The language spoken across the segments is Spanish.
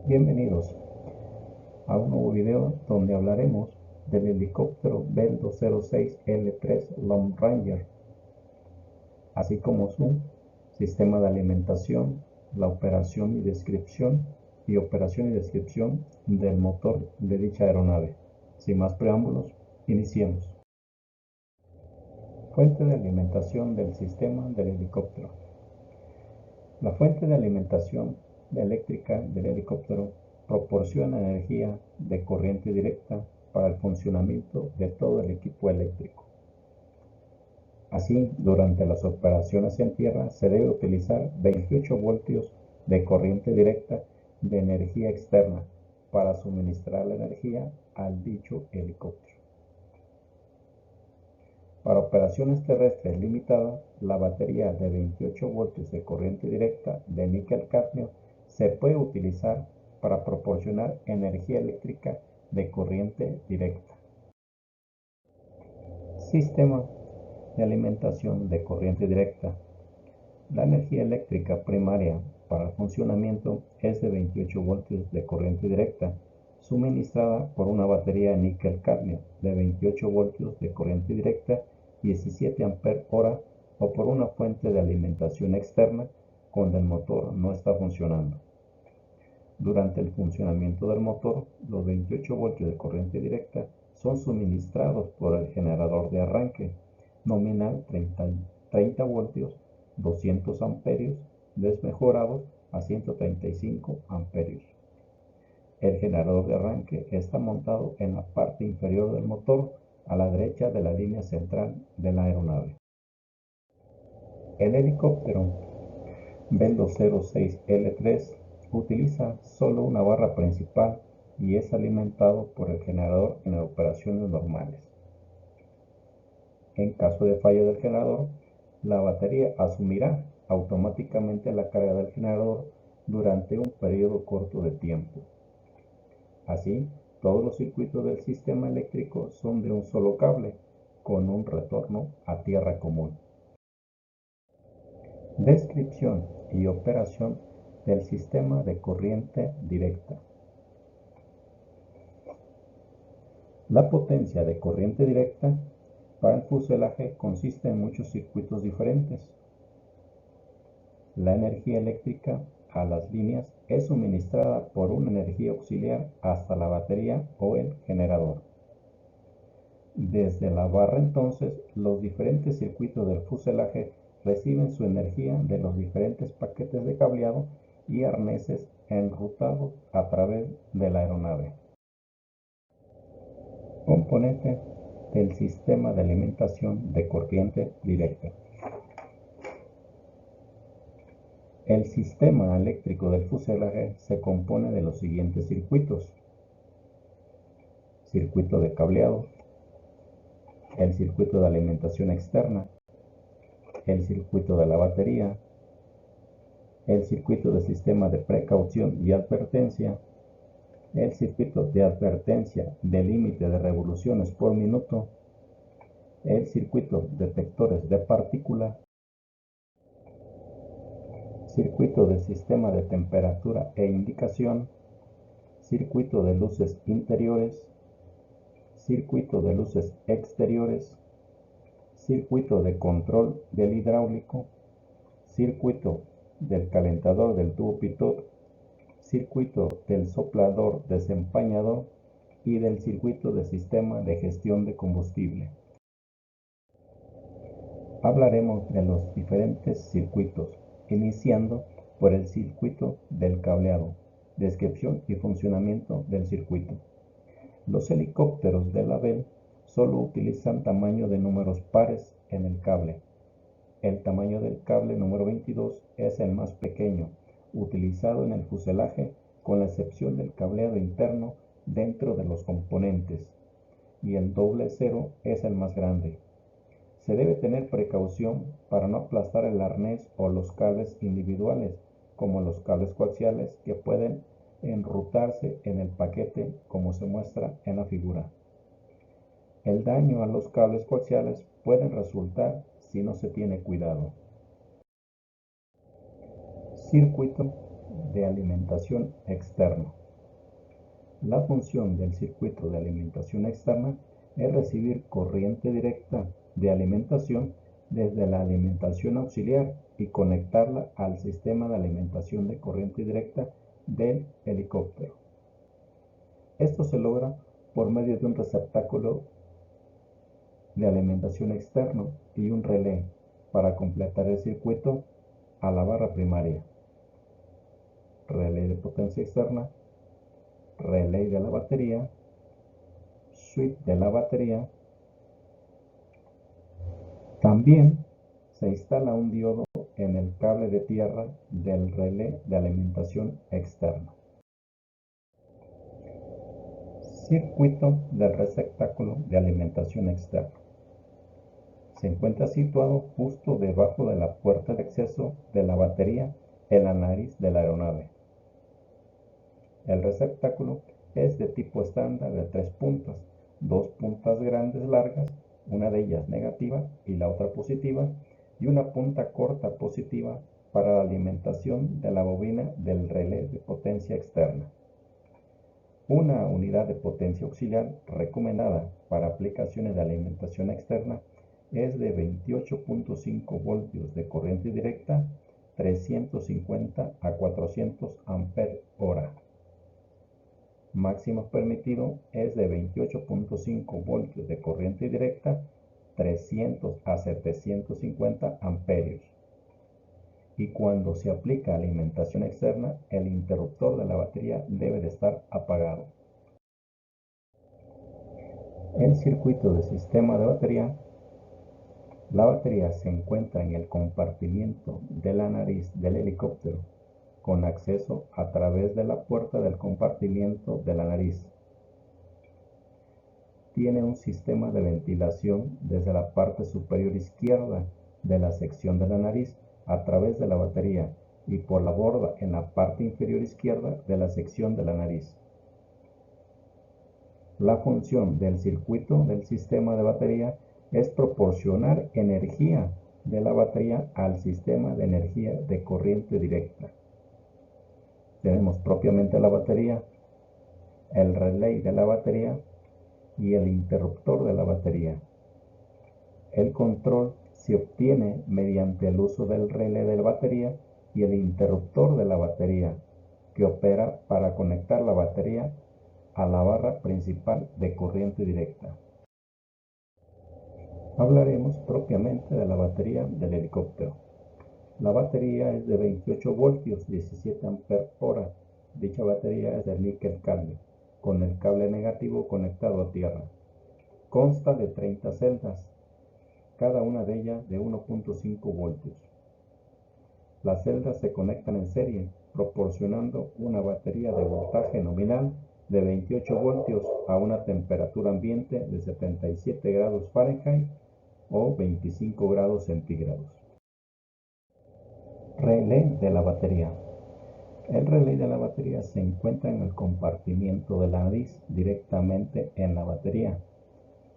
Bienvenidos a un nuevo video donde hablaremos del helicóptero Bell 206L3 Long Ranger, así como su sistema de alimentación, la operación y descripción del motor de dicha aeronave. Sin más preámbulos, iniciemos. Fuente de alimentación del sistema del helicóptero. La fuente de alimentación eléctrica del helicóptero proporciona energía de corriente directa para el funcionamiento de todo el equipo eléctrico. Así, durante las operaciones en tierra se debe utilizar 28 voltios de corriente directa de energía externa para suministrar la energía al dicho helicóptero. Para operaciones terrestres limitadas, la batería de 28 voltios de corriente directa de níquel-cadmio se puede utilizar para proporcionar energía eléctrica de corriente directa. Sistema de alimentación de corriente directa. La energía eléctrica primaria para el funcionamiento es de 28 voltios de corriente directa, suministrada por una batería de níquel-cadmio de 28 voltios de corriente directa, 17 Ah, o por una fuente de alimentación externa cuando el motor no está funcionando. Durante el funcionamiento del motor, los 28 voltios de corriente directa son suministrados por el generador de arranque, nominal 30 voltios, 200 amperios, desmejorados a 135 amperios. El generador de arranque está montado en la parte inferior del motor, a la derecha de la línea central de la aeronave. El helicóptero Bell 206L3 utiliza solo una barra principal y es alimentado por el generador en operaciones normales. En caso de falla del generador, la batería asumirá automáticamente la carga del generador durante un periodo corto de tiempo. Así, todos los circuitos del sistema eléctrico son de un solo cable, con un retorno a tierra común. Descripción y operación del sistema de corriente directa. La potencia de corriente directa para el fuselaje consiste en muchos circuitos diferentes. La energía eléctrica a las líneas es suministrada por una energía auxiliar hasta la batería o el generador. Desde la barra entonces, los diferentes circuitos del fuselaje reciben su energía de los diferentes paquetes de cableado y arneses enrutados a través de la aeronave. Componente del sistema de alimentación de corriente directa. El sistema eléctrico del fuselaje se compone de los siguientes circuitos: circuito de cableado, el circuito de alimentación externa, el circuito de la batería, el circuito de sistema de precaución y advertencia, el circuito de advertencia de límite de revoluciones por minuto, el circuito detectores de partícula, circuito de sistema de temperatura e indicación, circuito de luces interiores, circuito de luces exteriores, circuito de control del hidráulico, circuito del calentador del tubo pitot, circuito del soplador desempañador y del circuito de sistema de gestión de combustible. Hablaremos de los diferentes circuitos, iniciando por el circuito del cableado. Descripción y funcionamiento del circuito. Los helicópteros de la Bell solo utilizan tamaño de números pares en el cable. El tamaño del cable número 22 es el más pequeño, utilizado en el fuselaje, con la excepción del cableado interno dentro de los componentes, y el doble cero es el más grande. Se debe tener precaución para no aplastar el arnés o los cables individuales, como los cables coaxiales, que pueden enrutarse en el paquete como se muestra en la figura. El daño a los cables coaxiales puede resultar si no se tiene cuidado. Circuito de alimentación externa. La función del circuito de alimentación externa es recibir corriente directa de alimentación desde la alimentación auxiliar y conectarla al sistema de alimentación de corriente directa del helicóptero. Esto se logra por medio de un receptáculo de alimentación externo y un relé para completar el circuito a la barra primaria. Relé de potencia externa, relé de la batería, switch de la batería. También se instala un diodo en el cable de tierra del relé de alimentación externa. Circuito del receptáculo de alimentación externa. Se encuentra situado justo debajo de la puerta de acceso de la batería en la nariz de la aeronave. El receptáculo es de tipo estándar de 3 puntas, 2 puntas grandes largas, una de ellas negativa y la otra positiva, y una punta corta positiva para la alimentación de la bobina del relé de potencia externa. Una unidad de potencia auxiliar recomendada para aplicaciones de alimentación externa es de 28.5 voltios de corriente directa, 350 a 400 ampere hora. Máximo permitido es de 28.5 voltios de corriente directa, 300 a 750 amperios. Y cuando se aplica alimentación externa, el interruptor de la batería debe de estar apagado. El circuito de sistema de batería. La batería se encuentra en el compartimiento de la nariz del helicóptero, con acceso a través de la puerta del compartimiento de la nariz. Tiene un sistema de ventilación desde la parte superior izquierda de la sección de la nariz a través de la batería y por la borda en la parte inferior izquierda de la sección de la nariz. La función del circuito del sistema de batería es proporcionar energía de la batería al sistema de energía de corriente directa. Tenemos propiamente la batería, el relé de la batería y el interruptor de la batería. El control se obtiene mediante el uso del relé de la batería y el interruptor de la batería, que opera para conectar la batería a la barra principal de corriente directa. Hablaremos propiamente de la batería del helicóptero. La batería es de 28 voltios, 17 ampere hora. Dicha batería es de níquel cadmio, con el cable negativo conectado a tierra. Consta de 30 celdas, cada una de ellas de 1.5 voltios. Las celdas se conectan en serie, proporcionando una batería de voltaje nominal de 28 voltios a una temperatura ambiente de 77 grados Fahrenheit o 25 grados centígrados. Relé de la batería. El relé de la batería se encuentra en el compartimiento de la nariz, directamente en la batería.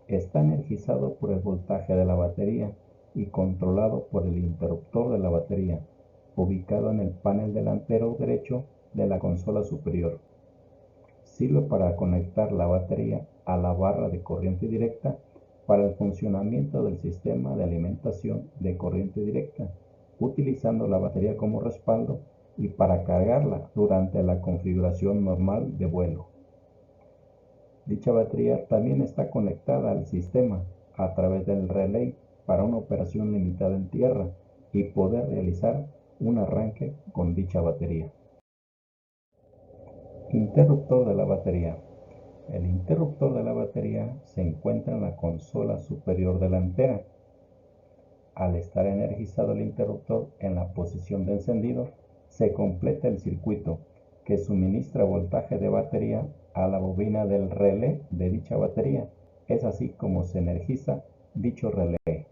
Está energizado por el voltaje de la batería y controlado por el interruptor de la batería, ubicado en el panel delantero derecho de la consola superior. Sirve para conectar la batería a la barra de corriente directa para el funcionamiento del sistema de alimentación de corriente directa, utilizando la batería como respaldo y para cargarla durante la configuración normal de vuelo. Dicha batería también está conectada al sistema a través del relé para una operación limitada en tierra y poder realizar un arranque con dicha batería. Interruptor de la batería. El interruptor de la batería se encuentra en la consola superior delantera. Al estar energizado el interruptor en la posición de encendido, se completa el circuito que suministra voltaje de batería a la bobina del relé de dicha batería. Es así como se energiza dicho relé.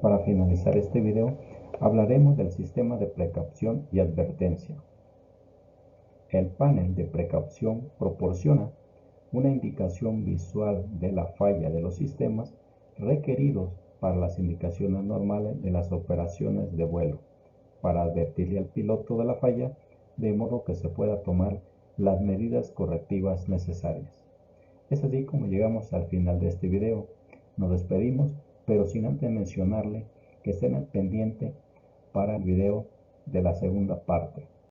Para finalizar este video, hablaremos del sistema de precaución y advertencia. El panel de precaución proporciona una indicación visual de la falla de los sistemas requeridos para las indicaciones normales de las operaciones de vuelo. para advertirle al piloto de la falla, de modo que se pueda tomar las medidas correctivas necesarias. Es así como llegamos al final de este video. Nos despedimos, pero sin antes mencionarle que estén al pendiente para el video de la segunda parte.